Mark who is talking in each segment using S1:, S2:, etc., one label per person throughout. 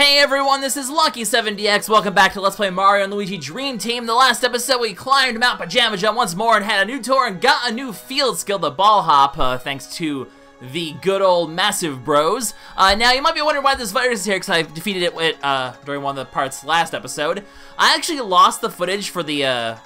S1: Hey everyone, this is LuckySevenDX. Welcome back to Let's Play Mario and Luigi Dream Team. The last episode we climbed Mount Pajamaja once more and had a new tour and got a new field skill, the ball hop, thanks to the good old Massive Bros. Now you might be wondering why this virus is here, because I defeated it with, during one of the parts last episode. I actually lost the footage for the, I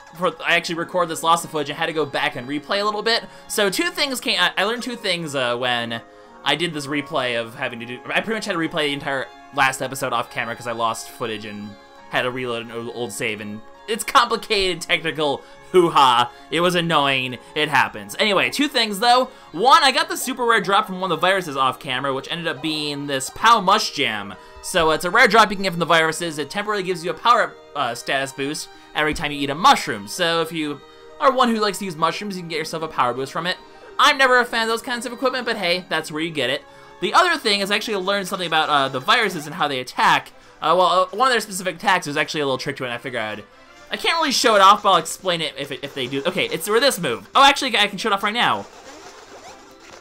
S1: actually recorded this loss of footage and had to go back and replay a little bit. So two things I learned two things when I did this replay of having to do, I pretty much had to replay the entire last episode off camera because I lost footage and had to reload an old save, and it's complicated, technical hoo-ha. It was annoying. It happens. Anyway, two things though. One, I got the super rare drop from one of the viruses off camera, which ended up being this Pow Mush Jam. So it's a rare drop you can get from the viruses. It temporarily gives you a power status boost every time you eat a mushroom. So if you are one who likes to use mushrooms, you can get yourself a power boost from it. I'm never a fan of those kinds of equipment, but hey, that's where you get it. The other thing is actually learn something about the viruses and how they attack. One of their specific attacks is actually a little trick to it, and I figured I can't really show it off, but I'll explain it if they do. Okay, it's for this move. Oh, actually, I can show it off right now.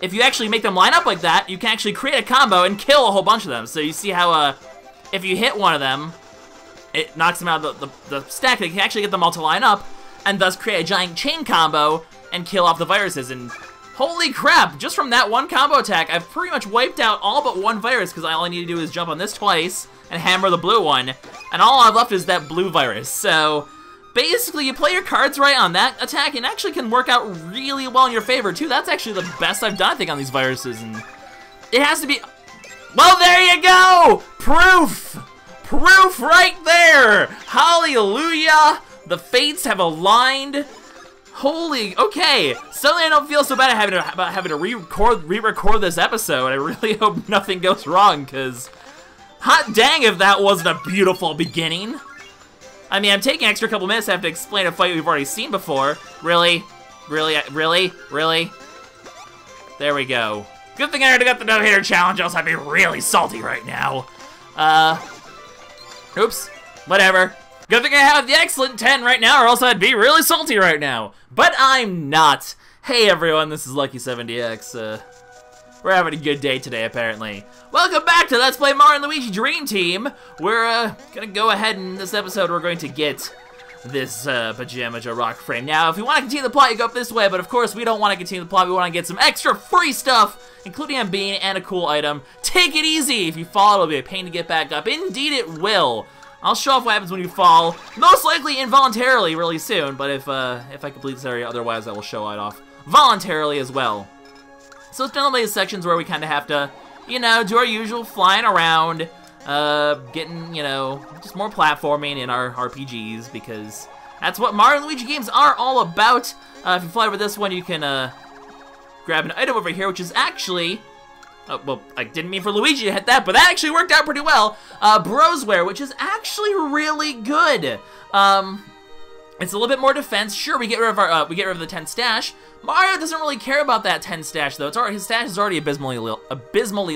S1: If you actually make them line up like that, you can actually create a combo and kill a whole bunch of them. So you see how if you hit one of them, it knocks them out of the stack. They can actually get them all to line up, and thus create a giant chain combo and kill off the viruses. And holy crap, just from that one combo attack, I've pretty much wiped out all but one virus, because all I need to do is jump on this twice and hammer the blue one, and all I've left is that blue virus. So basically, you play your cards right on that attack, and actually can work out really well in your favor, too. That's actually the best I've done, I think, on these viruses, and it has to be... Well, there you go! Proof! Proof right there! Hallelujah! The fates have aligned. Holy, okay. Suddenly I don't feel so bad about having to re-record this episode. I really hope nothing goes wrong, because hot dang if that wasn't a beautiful beginning. I mean, I'm taking an extra couple minutes to have to explain a fight we've already seen before. Really? Really? Really? Really? There we go. Good thing I already got the no-hitter challenge, else I'd be really salty right now. Oops. Whatever. Good thing I have the excellent 10 right now, or else I'd be really salty right now. But I'm not. Hey everyone, this is LuckySevenDX. We're having a good day today, apparently. Welcome back to Let's Play Mario and Luigi Dream Team. We're gonna go ahead, in this episode we're going to get this Pajamaja Rock Frame. Now, if you want to continue the plot, you go up this way, but of course we don't want to continue the plot. We want to get some extra free stuff, including a bean and a cool item. Take it easy. If you fall, it'll be a pain to get back up. Indeed it will. I'll show off what happens when you fall, most likely involuntarily really soon, but if I complete this area, otherwise I will show it off voluntarily as well. So it's normally sections where we kind of have to, you know, do our usual flying around, getting, you know, just more platforming in our RPGs, because that's what Mario and Luigi games are all about. If you fly over this one, you can grab an item over here, which is actually... well, I didn't mean for Luigi to hit that, but that actually worked out pretty well. Brosware, which is actually really good. It's a little bit more defense. Sure, we get rid of the 10 stash. Mario doesn't really care about that 10 stash though. His stash is already abysmally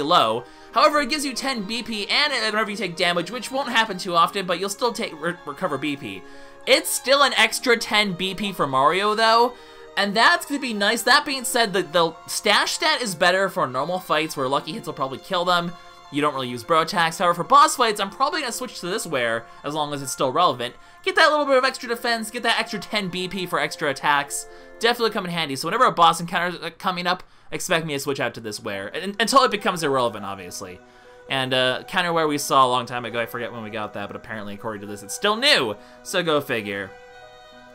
S1: low. However, it gives you 10 BP and whenever you take damage, which won't happen too often, but you'll still recover BP. It's still an extra 10 BP for Mario though. And that's going to be nice. That being said, the stash stat is better for normal fights where lucky hits will probably kill them. You don't really use bro attacks. However, for boss fights, I'm probably going to switch to this wear as long as it's still relevant. Get that little bit of extra defense, get that extra 10 BP for extra attacks. Definitely come in handy. So whenever a boss encounter is coming up, expect me to switch out to this wear. Until it becomes irrelevant, obviously. And counterwear we saw a long time ago. I forget when we got that, but apparently according to this, it's still new. So go figure.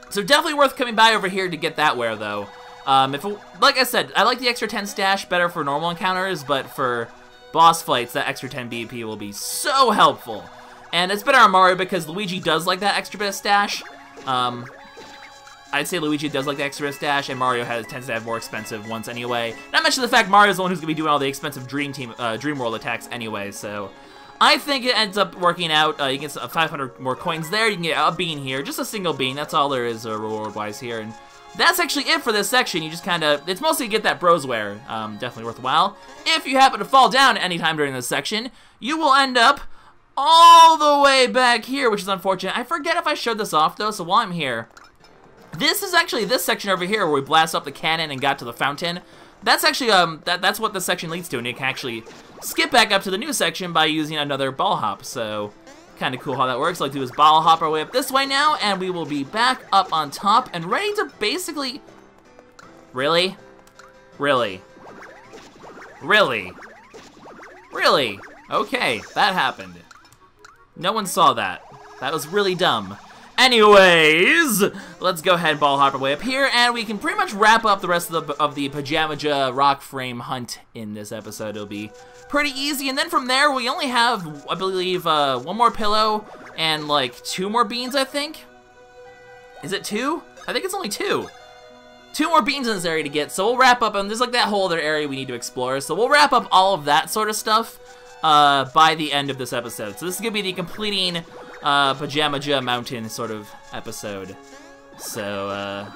S1: So definitely worth coming by over here to get that wear, though. Like I said, I like the extra 10 stash better for normal encounters, but for boss fights, that extra 10 BP will be so helpful. And it's better on Mario because Luigi does like that extra bit of stash. I'd say Luigi does like the extra bit of stash, and Mario tends to have more expensive ones anyway. Not mention the fact Mario's the one who's going to be doing all the expensive Dream World attacks anyway, so... I think it ends up working out. You get 500 more coins there. You can get a bean here, just a single bean. That's all there is reward-wise here, and that's actually it for this section. You just kind of, it's mostly to get that brosware. Definitely worthwhile. If you happen to fall down anytime during this section, you will end up all the way back here, which is unfortunate. I forget if I showed this off though, so while I'm here, this is actually this section over here where we blast up the cannon and got to the fountain. That's actually that's what this section leads to, and you can actually skip back up to the new section by using another ball hop. So, kind of cool how that works. Like, do is ball hop our way up this way now, and we will be back up on top and ready to basically... Really? Really? Really? Really? Okay, that happened. No one saw that. That was really dumb. Anyways, let's go ahead and ball hop our way up here, and we can pretty much wrap up the rest of the Pajamaja Rock Frame hunt in this episode. It'll be pretty easy, and then from there, we only have, I believe, one more pillow and, like, 2 more beans, I think? Is it 2? I think it's only 2. 2 more beans in this area to get, so we'll wrap up, and there's, like, that whole other area we need to explore, so we'll wrap up all of that sort of stuff by the end of this episode. So this is going to be the completing Pajamaja Mountain sort of episode. So,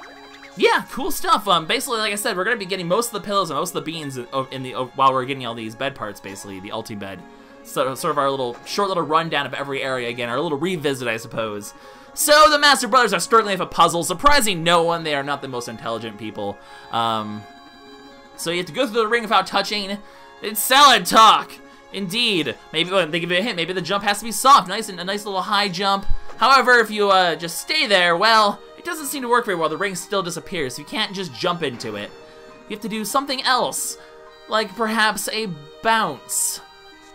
S1: yeah, cool stuff. Basically, like I said, we're going to be getting most of the pillows and most of the beans while we're getting all these bed parts, basically, the Ultibed. So, sort of our short little rundown of every area again, our little revisit, I suppose. So, the Master Brothers are struggling with a puzzle, surprising no one. They are not the most intelligent people. So you have to go through the ring without touching. It's salad talk! Indeed. Maybe they give you a hint. Maybe the jump has to be soft, a nice little high jump. However, if you just stay there, well, it doesn't seem to work very well. The ring still disappears, so you can't just jump into it. You have to do something else, like perhaps a bounce,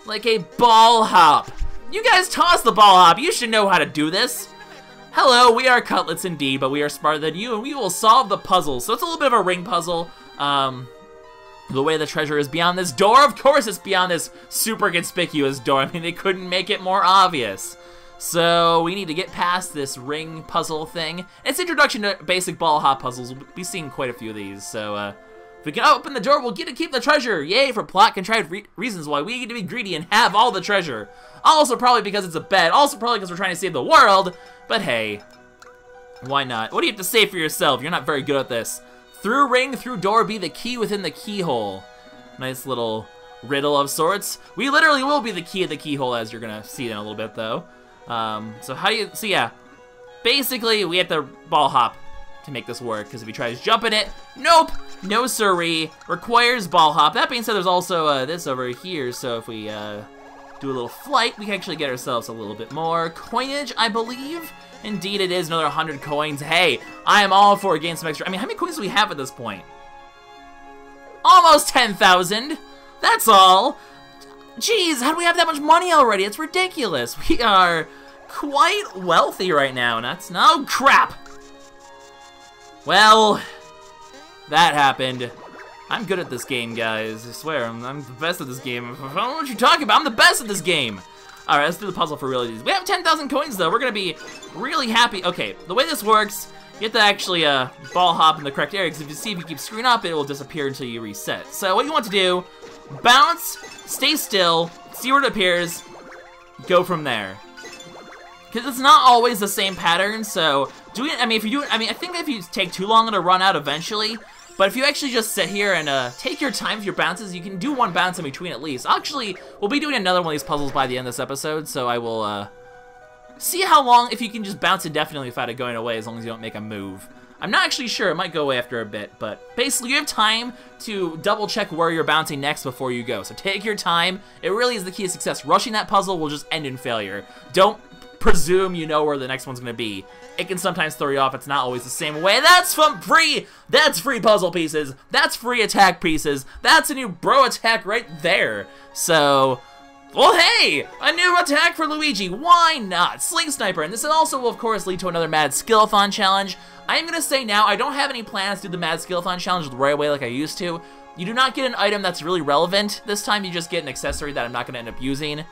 S1: like a ball hop. You guys toss the ball hop. You should know how to do this. Hello, we are cutlets indeed, but we are smarter than you, and we will solve the puzzle. So it's a little bit of a ring puzzle. The way the treasure is beyond this door, of course it's beyond this super conspicuous door. I mean, they couldn't make it more obvious. So we need to get past this ring puzzle thing. It's introduction to basic ball hop puzzles. We'll be seeing quite a few of these. So if we can open the door, we'll get to keep the treasure. Yay for plot contrived reasons why we get to be greedy and have all the treasure. Also probably because it's a bed. Also probably because we're trying to save the world. But hey, why not? What do you have to say for yourself? You're not very good at this. Through ring, through door, be the key within the keyhole. Nice little riddle of sorts. We literally will be the key of the keyhole, as you're gonna see in a little bit, though. So yeah. Basically, we have to ball hop to make this work, because if he tries jumping it, nope, no siree, requires ball hop. That being said, there's also this over here, so if we do a little flight, we can actually get ourselves a little bit more coinage, I believe. Indeed it is, another 100 coins. Hey, I am all for getting some extra. I mean, how many coins do we have at this point? Almost 10,000. That's all. Jeez, how do we have that much money already? It's ridiculous. We are quite wealthy right now, and that's no crap. Well, that happened. I'm good at this game, guys. I swear, I'm the best at this game. I don't know what you're talking about. I'm the best at this game. Alright, let's do the puzzle for realities. We have 10,000 coins, though. We're going to be really happy. Okay, the way this works, you have to actually ball hop in the correct area, because if you keep screwing up, it will disappear until you reset. So what you want to do, bounce, stay still, see where it appears, go from there. Because it's not always the same pattern, so I think if you take too long, it'll run out eventually. But if you actually just sit here and take your time with your bounces, you can do one bounce in between at least. Actually, we'll be doing another one of these puzzles by the end of this episode, so I will see how long, if you can just bounce indefinitely without it going away, as long as you don't make a move. I'm not actually sure, it might go away after a bit, but basically you have time to double check where you're bouncing next before you go. So take your time, it really is the key to success. Rushing that puzzle will just end in failure. Don't presume you know where the next one's gonna be. It can sometimes throw you off, it's not always the same way. That's free puzzle pieces, that's free attack pieces, that's a new bro attack right there. So, well hey, a new attack for Luigi, why not? Sling Sniper, and this also will of course lead to another Mad Skillathon challenge. I'm gonna say now, I don't have any plans to do the Mad Skillathon challenge right away like I used to. You do not get an item that's really relevant this time, you just get an accessory that I'm not gonna end up using.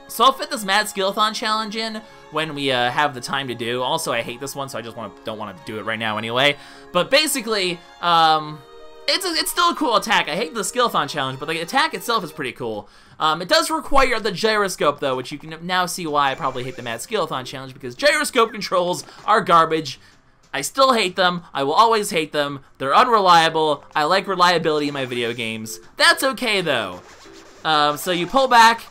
S1: So I'll fit this Mad Skillathon challenge in when we have the time to do. Also, I hate this one, so I just don't want to do it right now anyway. But basically, it's still a cool attack. I hate the Skillathon challenge, but the attack itself is pretty cool. It does require the gyroscope, though, which you can now see why I probably hate the Mad Skillathon challenge, because gyroscope controls are garbage. I still hate them. I will always hate them. They're unreliable. I like reliability in my video games. That's okay, though. So you pull back.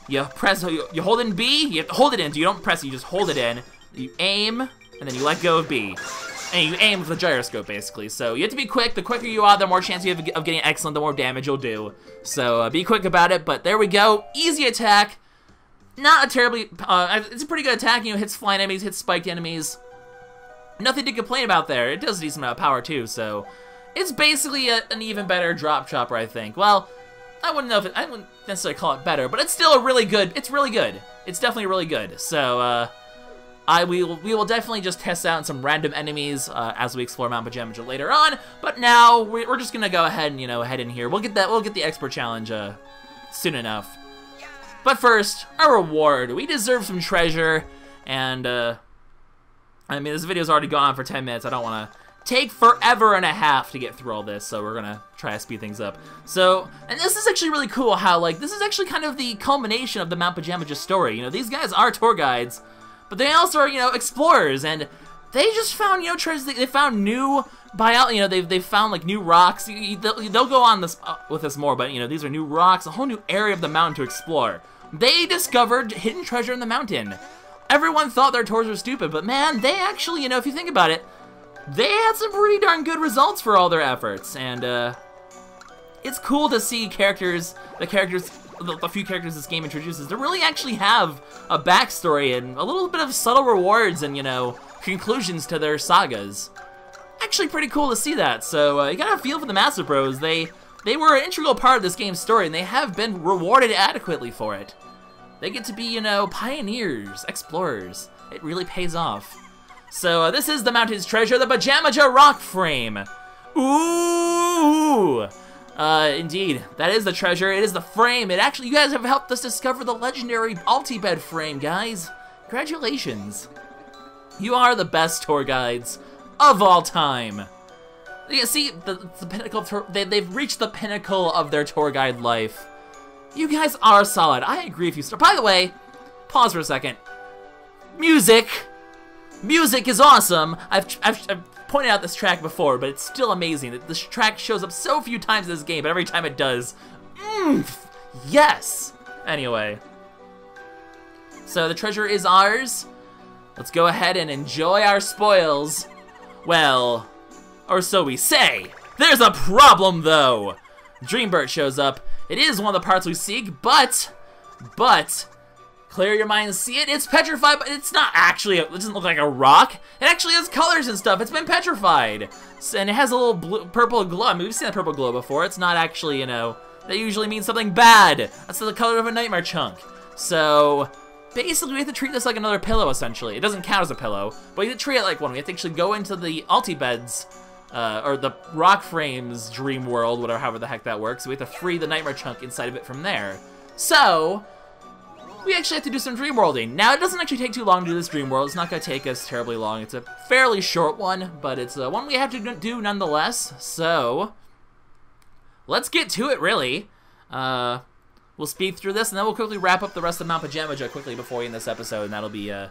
S1: You press, you hold in B, you have to hold it in, so you don't press it, you just hold it in. You aim, and then you let go of B. and you aim with the gyroscope, basically. So you have to be quick. The quicker you are, the more chance you have of getting excellent, the more damage you'll do. So be quick about it, but there we go. Easy attack. Not a terribly, it's a pretty good attack. You know, hits flying enemies, hits spiked enemies. Nothing to complain about there. It does a decent amount of power, too, so it's basically an even better drop chopper, I think. Well, I wouldn't know if I wouldn't necessarily call it better, but it's still a really good, it's really good. It's definitely really good. So, we will definitely just test out some random enemies as we explore Mount Pajamaja later on. But now we're just gonna go ahead and head in here. We'll get the expert challenge soon enough. But first, our reward. We deserve some treasure, and I mean, this video's already gone on for 10 minutes. I don't want to take forever and a half to get through all this, so we're gonna try to speed things up. So, and this is actually really cool how, like, this is actually kind of the culmination of the Mount Pajamaja story. You know, these guys are tour guides, but they also are, explorers, and they just found, treasures. They found new they've found, like, new rocks. They'll go on this with us more, but, these are new rocks, a whole new area of the mountain to explore. They discovered hidden treasure in the mountain. Everyone thought their tours were stupid, but man, they actually, if you think about it, they had some pretty darn good results for all their efforts, and it's cool to see the few characters this game introduces to really actually have a backstory and a little bit of subtle rewards and, conclusions to their sagas. Actually pretty cool to see that, so you gotta feel for the Master Bros. They were an integral part of this game's story, and they have been rewarded adequately for it. They get to be, pioneers, explorers. It really pays off. So this is the mountain's treasure, the Pajamaja Rock Frame. Ooh! Indeed, that is the treasure. It is the frame. You guys have helped us discover the legendary Ultibed frame, guys. Congratulations. You are the best tour guides of all time. You see, the pinnacle. They've reached the pinnacle of their tour guide life. You guys are solid. I agree with you. By the way, pause for a second. Music is awesome. I've pointed out this track before, but it's still amazing that this track shows up so few times in this game, but every time it does, yes. Anyway, so the treasure is ours. Let's go ahead and enjoy our spoils. Well, or so we say. There's a problem, though. Dreambird shows up. It is one of the parts we seek, but, clear your mind and see it. It's petrified, but it's not actually, it doesn't look like a rock. It actually has colors and stuff. It's been petrified. And it has a little purple glow. I mean, we've seen that purple glow before. It's not actually, that usually means something bad. That's the color of a nightmare chunk. So, basically, we have to treat this like another pillow, essentially. It doesn't count as a pillow, but we have to treat it like one. We have to actually go into the Ultibed's, or the Rock Frame's dream world, whatever, however the heck that works. We have to free the nightmare chunk inside of it from there. So, we actually have to do some dream worlding. Now, it doesn't actually take too long to do this dream world. It's not going to take us terribly long. It's a fairly short one, but it's one we have to do nonetheless. So, let's get to it, really. We'll speed through this, and then we'll quickly wrap up the rest of Mount Pajamaja quickly before we end this episode, and that'll be, this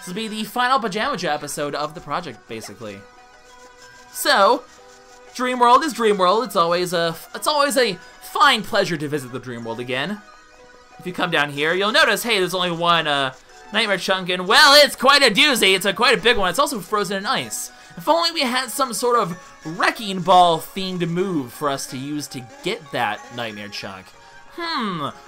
S1: will be the final Pajamaja episode of the project, basically. So, Dreamworld is Dreamworld. It's always a fine pleasure to visit the Dreamworld again. If you come down here, you'll notice, hey, there's only one nightmare chunk, and well, it's quite a doozy. It's quite a big one. It's also frozen in ice. If only we had some sort of wrecking ball themed move for us to use to get that nightmare chunk.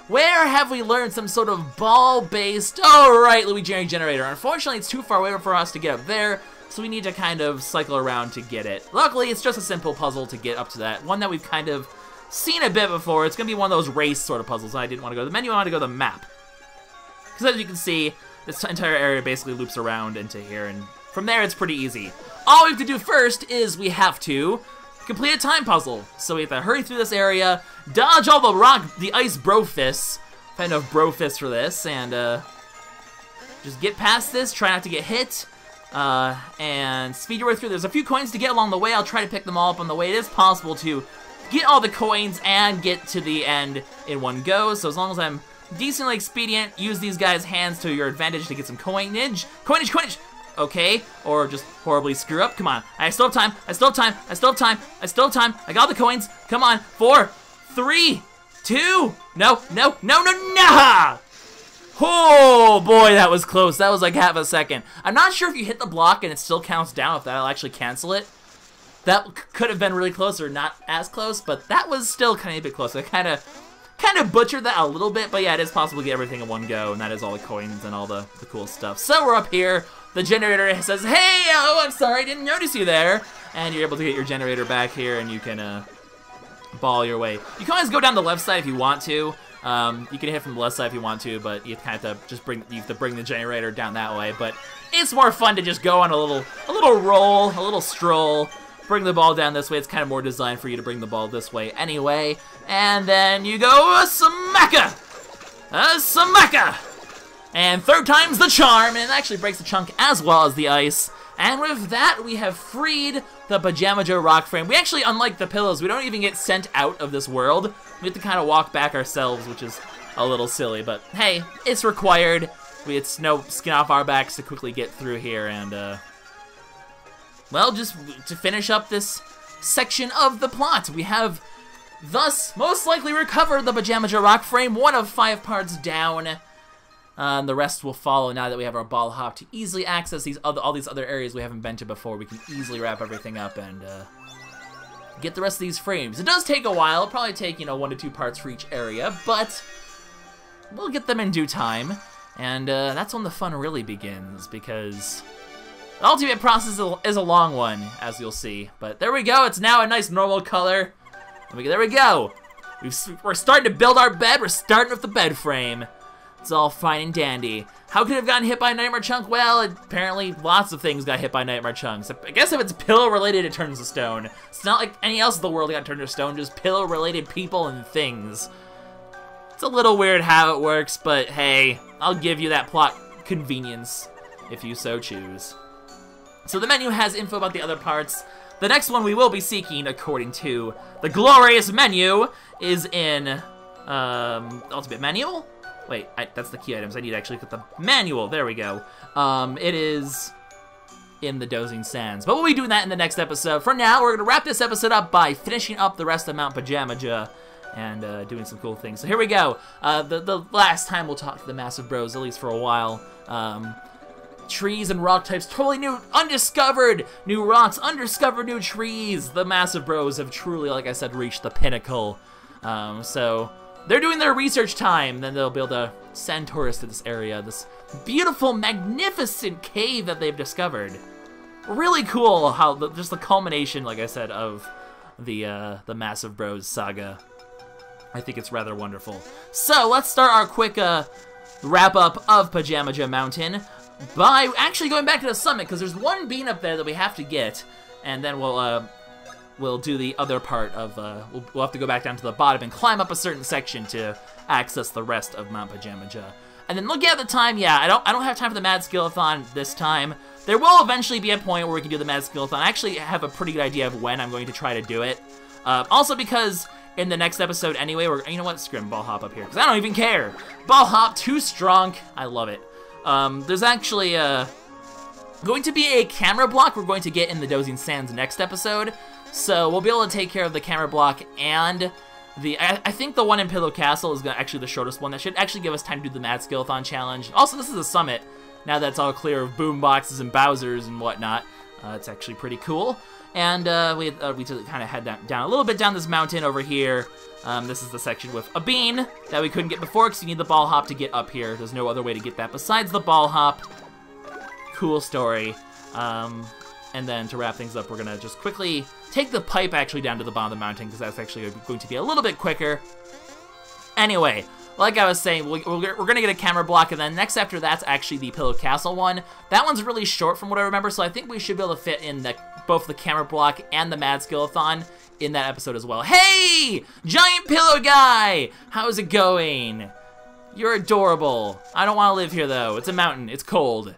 S1: Where have we learned some sort of ball-based, oh right, Luigi generator. Unfortunately, it's too far away for us to get up there, so we need to kind of cycle around to get it. Luckily, it's just a simple puzzle to get up to that. One that we've kind of seen a bit before. It's going to be one of those race sort of puzzles. I didn't want to go to the menu, I wanted to go to the map. Because as you can see, this entire area basically loops around into here, and from there it's pretty easy. All we have to do first is we have to complete a time puzzle. So we have to hurry through this area, dodge all the ice bro fists, kind of bro fists for this, and just get past this, try not to get hit, and speed your way through. There's a few coins to get along the way. I'll try to pick them all up on the way. It is possible to get all the coins and get to the end in one go, so as long as I'm decently expedient, use these guys' hands to your advantage to get some coinage. Coinage! Okay, or just horribly screw up. Come on, I still have time, I still have time. I got the coins. Come on, 4, 3, 2, no. Oh boy, that was close. That was like half a second. I'm not sure if you hit the block and it still counts down, if that'll actually cancel it. That could have been really close or not as close, but that was still kind of a bit close. I kind of butchered that a little bit, but yeah, it is possible to get everything in one go, and that is all the coins and all the cool stuff. So we're up here. The generator says, hey, oh, I'm sorry, I didn't notice you there. And you're able to get your generator back here, and you can ball your way. You can always go down the left side if you want to. You can hit from the left side if you want to, but you kind of have to just bring the generator down that way. But it's more fun to just go on a little roll, a little stroll. Bring the ball down this way. It's kind of more designed for you to bring the ball this way anyway. And then you go Samaka! Samaka! And third time's the charm, and it actually breaks the chunk as well as the ice. And with that, we have freed the Pajamaja Rock Frame. We actually, unlike the pillows, we don't even get sent out of this world. We have to kind of walk back ourselves, which is a little silly. But hey, it's required. It's no skin off our backs to quickly get through here and, well, just to finish up this section of the plot, we have thus most likely recovered the Pajamaja Rock Frame, 1 of 5 parts down. The rest will follow now that we have our ball hop to easily access all these other areas we haven't been to before. We can easily wrap everything up and get the rest of these frames. It does take a while. It'll probably take, 1 to 2 parts for each area, but we'll get them in due time. And that's when the fun really begins, because the Ultibed process is a long one, as you'll see. But there we go. It's now a nice normal color. There we go. We're starting to build our bed. We're starting with the bed frame. It's all fine and dandy. How could it have gotten hit by Nightmare Chunk? Well, apparently lots of things got hit by Nightmare Chunks. I guess if it's pillow-related, it turns to stone. It's not like any else in the world got turned to stone, just pillow-related people and things. It's a little weird how it works, but hey, I'll give you that plot convenience if you so choose. So the menu has info about the other parts. The next one we will be seeking, according to the glorious menu, is in Ultimate Manual? Wait, that's the key items. I need to actually get the manual. There we go. It is in the Dozing Sands. But we'll be doing that in the next episode. For now, we're going to wrap this episode up by finishing up the rest of Mount Pajamaja and doing some cool things. So here we go. The last time we'll talk to the Massive Bros, at least for a while. Trees and rock types, totally new, undiscovered new rocks, undiscovered new trees. The Massive Bros have truly, like I said, reached the pinnacle. So they're doing their research time, then they'll be able to send tourists to this area, this beautiful, magnificent cave that they've discovered. Really cool how just the culmination, like I said, of the Massive Bros saga. I think it's rather wonderful. So let's start our quick wrap up of Pajamaja Mountain by actually going back to the summit, because there's one bean up there that we have to get, and then we'll do the other part of, we'll have to go back down to the bottom and climb up a certain section to access the rest of Mount Pajamaja. And then looking at the time, yeah, I don't have time for the Mad Skillathon this time. There will eventually be a point where we can do the Mad Skillathon. I actually have a pretty good idea of when I'm going to try to do it. Also because in the next episode anyway, you know what, screw ball hop up here, because I don't even care. Ball hop, too strong, I love it. There's actually, going to be a camera block we're going to get in the Dozing Sands next episode. So we'll be able to take care of the camera block and I think the one in Pillow Castle is actually the shortest one. That should actually give us time to do the Mad Skillathon challenge. Also, this is a summit. Now that it's all clear of boom boxes and Bowsers and whatnot, it's actually pretty cool. And we kind of head down a little bit down this mountain over here. This is the section with a bean that we couldn't get before because you need the ball hop to get up here. There's no other way to get that besides the ball hop. Cool story. And then to wrap things up, we're going to just quickly take the pipe actually down to the bottom of the mountain, because that's actually going to be a little bit quicker. Anyway, like I was saying, we're going to get a camera block, and then next after that's actually the Pillow Castle one. That one's really short from what I remember, so I think we should be able to fit in both the camera block and the Mad Skillathon in that episode as well. Hey! Giant Pillow Guy! How's it going? You're adorable. I don't want to live here, though. It's a mountain. It's cold.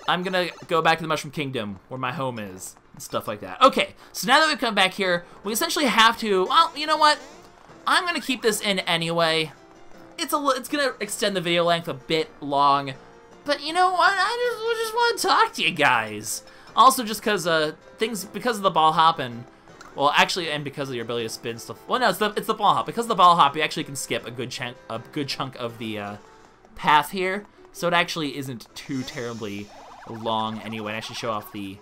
S1: I'm gonna go back to the Mushroom Kingdom, where my home is, and stuff like that. Okay, so now that we've come back here, we essentially have to, well, you know what? I'm gonna keep this in anyway. It's gonna extend the video length a bit long, but you know what? I just want to talk to you guys. Also, just because because of the ball hop and, well, actually, and because of your ability to spin stuff. Well, no, it's the ball hop. Because of the ball hop, you actually can skip a good chunk of the path here, so it actually isn't too terribly long anyway. I should show off the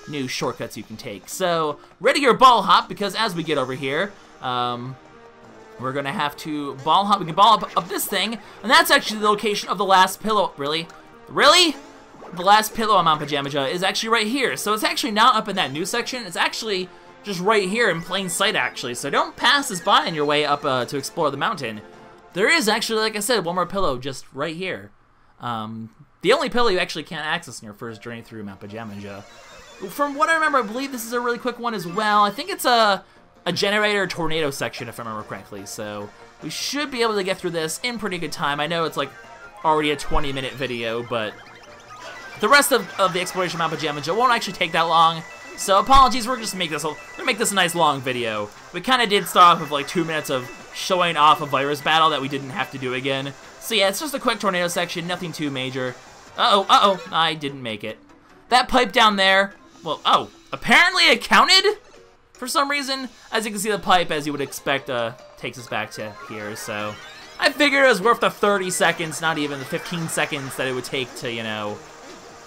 S1: new shortcuts you can take. So, ready your ball hop, because as we get over here, we're gonna have to ball hop. We can ball up this thing, and that's actually the location of the last pillow. Really? Really? The last pillow on Mount Pajamaja is actually right here. So it's actually not up in that new section. It's actually just right here in plain sight, actually. So don't pass this by on your way up to explore the mountain. There is actually, like I said, one more pillow just right here. The only pillow you actually can't access in your first journey through Mount Pajamaja. From what I remember, I believe this is a really quick one as well. I think it's a generator tornado section, if I remember correctly. So we should be able to get through this in pretty good time. I know it's like already a 20-minute video, but the rest of the exploration of Mount Pajamaja won't actually take that long. So apologies, we're just gonna make this a nice long video. We kind of did start off with like 2 minutes of showing off a virus battle that we didn't have to do again. So yeah, it's just a quick tornado section, nothing too major. Uh-oh, I didn't make it. That pipe down there, well, oh, apparently it counted for some reason. As you can see, the pipe, as you would expect, takes us back to here. So I figured it was worth the 30 seconds, not even the 15 seconds that it would take to, you know,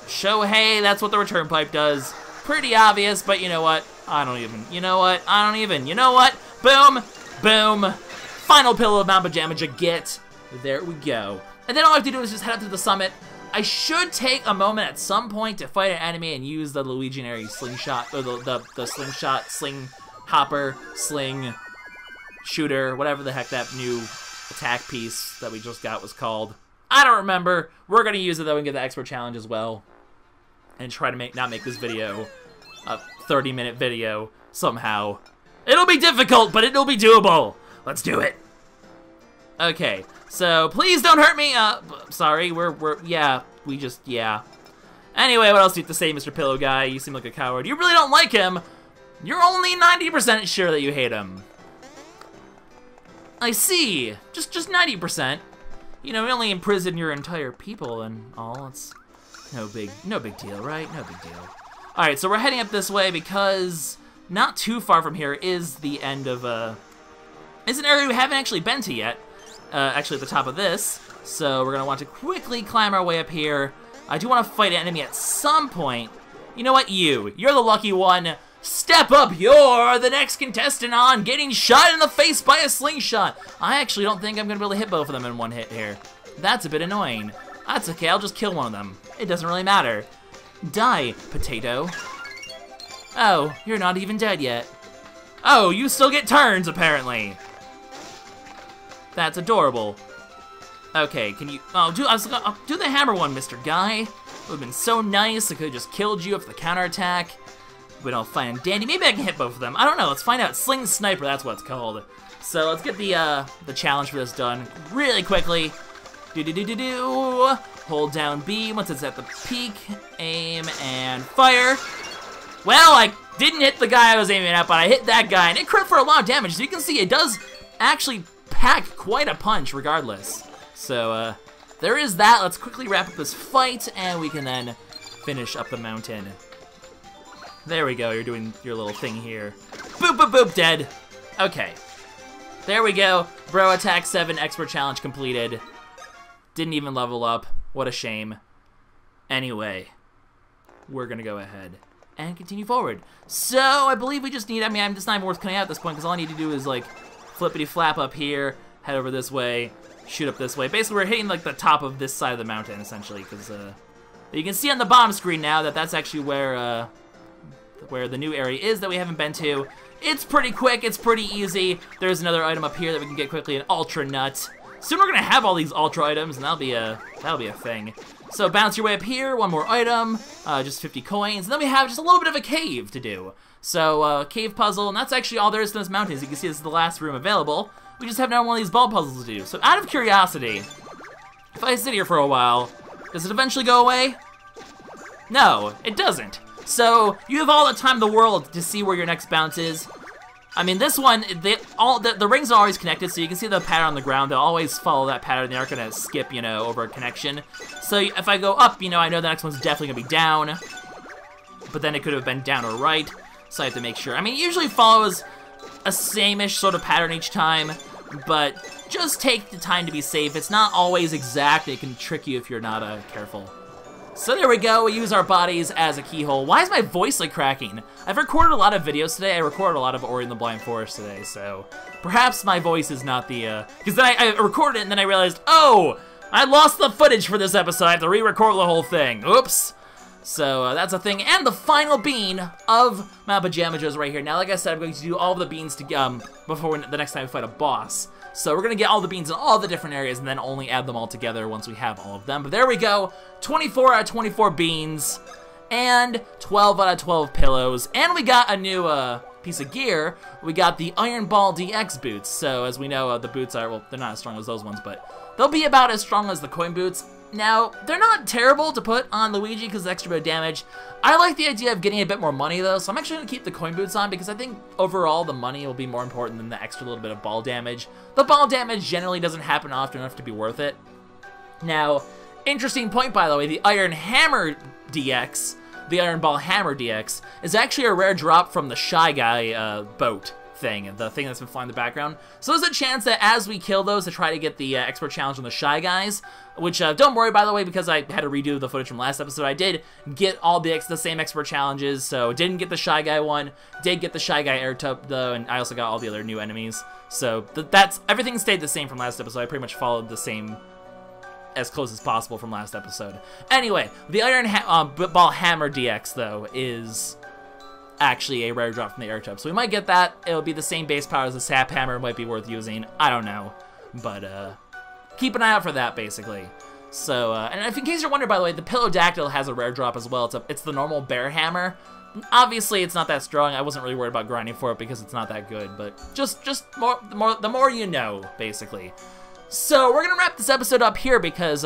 S1: show, hey, that's what the return pipe does. Pretty obvious, but you know what? You know what? Boom, boom. Final pillow of Mount Pajamaja, get. There we go. And then all I have to do is just head up to the summit. I should take a moment at some point to fight an enemy and use the Luigi slingshot, or the slingshot, sling hopper, sling shooter, whatever the heck that new attack piece that we just got was called. I don't remember. We're gonna use it though and get the expert challenge as well, and try to not make this video a 30-minute video somehow. It'll be difficult, but it'll be doable. Let's do it. Okay, so please don't hurt me. Sorry, yeah. Anyway, what else do you have to say, Mr. Pillow Guy? You seem like a coward. You really don't like him. You're only 90% sure that you hate him. I see. Just 90%. You know, you only imprison your entire people and all. It's no big deal, right? No big deal. All right, so we're heading up this way because not too far from here is the end of is an area we haven't actually been to yet. Actually at the top of this, so we're gonna want to quickly climb our way up here. I do want to fight an enemy at some point. You know what, you're the lucky one. Step up, you're the next contestant on getting shot in the face by a slingshot. I actually don't think I'm gonna be able to hit both of them in one hit here. That's a bit annoying. That's okay, I'll just kill one of them. It doesn't really matter. Die, potato. Oh, you're not even dead yet. Oh, you still get turns, apparently. That's adorable. Okay, can you... Oh, do the hammer one, Mr. Guy. It would have been so nice. I could have just killed you after the counterattack. But I'll find dandy. Maybe I can hit both of them. I don't know. Let's find out. Sling Sniper, that's what it's called. So let's get the challenge for this done really quickly. Do-do-do-do-do. Hold down B once it's at the peak. Aim and fire. Well, I didn't hit the guy I was aiming at, but I hit that guy, and it crit for a lot of damage. So you can see it does actually pack quite a punch regardless. So there is that. Let's quickly wrap up this fight, and we can then finish up the mountain. There we go. You're doing your little thing here. Boop, boop, boop, dead. Okay. There we go. Bro Attack 7 Expert Challenge completed. Didn't even level up. What a shame. Anyway, we're going to go ahead and continue forward. So, I believe we just need, I'm just not even worth cutting out at this point, because all I need to do is, like, flippity-flap up here, head over this way, shoot up this way. Basically, we're hitting, like, the top of this side of the mountain, essentially, because, you can see on the bottom screen now that that's actually where the new area is that we haven't been to. It's pretty quick, it's pretty easy. There's another item up here that we can get quickly, an Ultra Nut. Soon we're gonna have all these Ultra items, and that'll be a thing. So bounce your way up here, one more item, just 50 coins, and then we have just a little bit of a cave to do. So, cave puzzle, and that's actually all there is to this mountain. As you can see, this is the last room available. We just have now one of these ball puzzles to do. So out of curiosity, if I sit here for a while, does it eventually go away? No, it doesn't. So, you have all the time in the world to see where your next bounce is. I mean, this one, the rings are always connected, so you can see the pattern on the ground. They'll always follow that pattern. They aren't going to skip, you know, over a connection. So if I go up, you know, I know the next one's definitely going to be down. But then it could have been down or right, so I have to make sure. I mean, it usually follows a same-ish sort of pattern each time. but just take the time to be safe. It's not always exact. It can trick you if you're not careful. So there we go. We use our bodies as a keyhole. Why is my voice like cracking? I've recorded a lot of videos today. I recorded a lot of Ori and the Blind Forest today, so perhaps my voice is not the, because then I recorded it and then I realized, oh, I lost the footage for this episode. I have to re-record the whole thing. Oops. So that's a thing. And the final bean of my Pajamaja is right here. Now, like I said, I'm going to do all of the beans to before the next time we fight a boss. So we're going to get all the beans in all the different areas and then only add them all together once we have all of them. But there we go. 24 out of 24 beans and 12 out of 12 pillows. And we got a new piece of gear. We got the Iron Ball DX boots. So as we know, the boots are, well, they're not as strong as those ones, but they'll be about as strong as the coin boots. Now, they're not terrible to put on Luigi because of extra bit of damage. I like the idea of getting a bit more money though, so I'm actually going to keep the coin boots on because I think overall the money will be more important than the extra little bit of ball damage. The ball damage generally doesn't happen often enough to be worth it. Now, interesting point by the way, the Iron Hammer DX, the Iron Ball Hammer DX, is actually a rare drop from the Shy Guy boat thing, the thing that's been flying in the background. So there's a chance that as we kill those to try to get the expert challenge on the Shy Guys, which don't worry by the way, because I had to redo the footage from last episode, I did get all the same expert challenges, so didn't get the Shy Guy one, did get the Shy Guy air tub though, and I also got all the other new enemies. So that's everything stayed the same from last episode. I pretty much followed the same as close as possible from last episode. Anyway, the Iron Ball Hammer DX though is actually a rare drop from the air tub. So we might get that. It'll be the same base power as the Sap Hammer. It might be worth using. I don't know. But keep an eye out for that, basically. So, and if in case you're wondering, by the way, the Pillowdactyl has a rare drop as well. It's the normal Bear Hammer. Obviously, it's not that strong. I wasn't really worried about grinding for it because it's not that good. But just the more you know, basically. So we're going to wrap this episode up here because,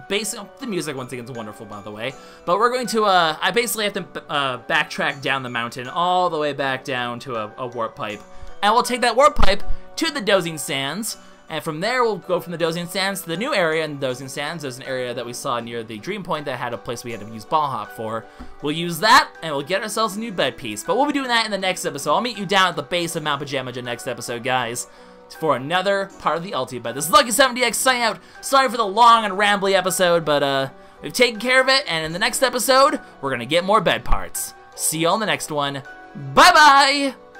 S1: basically, the music once again is wonderful, by the way. But we're going to, I basically have to backtrack down the mountain all the way back down to a warp pipe. And we'll take that warp pipe to the Dozing Sands. And from there, we'll go from the Dozing Sands to the new area in the Dozing Sands. There's an area that we saw near the Dream Point that had a place we had to use Ball Hop for. We'll use that, and we'll get ourselves a new bed piece. But we'll be doing that in the next episode. I'll meet you down at the base of Mount Pajamaja next episode, guys, for another part of the Ultibed. This is LuckySevenDX signing out. Sorry for the long and rambly episode, but we've taken care of it, and in the next episode, we're going to get more bed parts. See you all in the next one. Bye-bye!